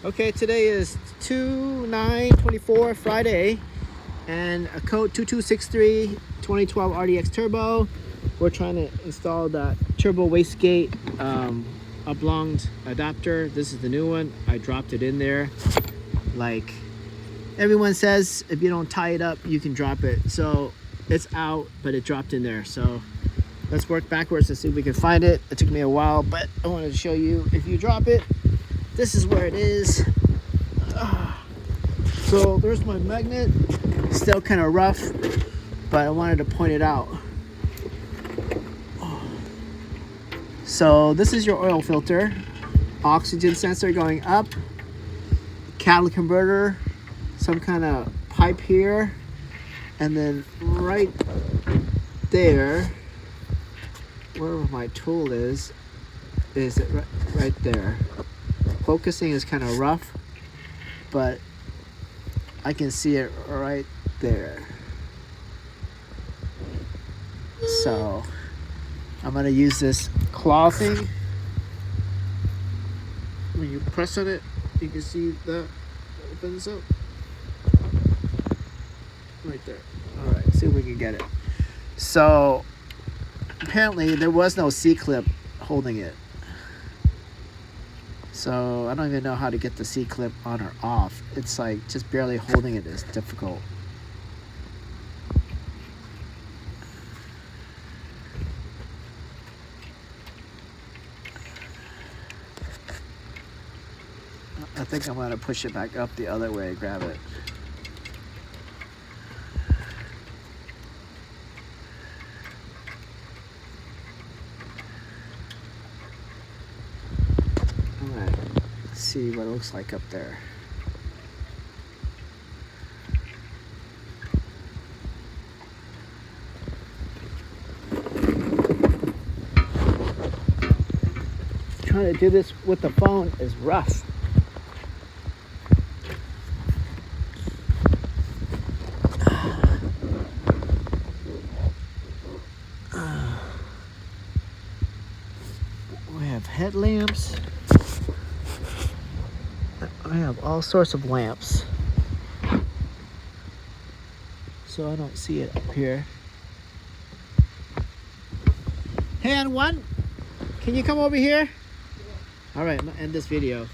Okay, today is 2/9/24, Friday, and a code 2263 2012 RDX Turbo. We're trying to install that turbo wastegate oblong adapter. This is the new one. I dropped it in there. Like everyone says, if you don't tie it up, you can drop it. So it's out, but it dropped in there. So let's work backwards to see if we can find it. It took me a while, but I wanted to show you if you drop it. This is where it is. So there's my magnet. Still kind of rough, but I wanted to point it out. So this is your oil filter, oxygen sensor going up, catalytic converter, some kind of pipe here, and then right there, wherever my tool is it right there. Focusing is kind of rough, but I can see it right there. So I'm gonna use this claw thing. When you press on it, you can see that opens up right there. All right, see if we can get it. So apparently there was no C-clip holding it. So I don't even know how to get the C-clip on or off. It's like just barely holding it is difficult. I think I'm going to push it back up the other way, grab it. Alright, let's see what it looks like up there. Trying to do this with the phone is rough. We have headlamps. I have all sorts of lamps. So I don't see it up here. Hand one, can you come over here? All right, I'm gonna end this video.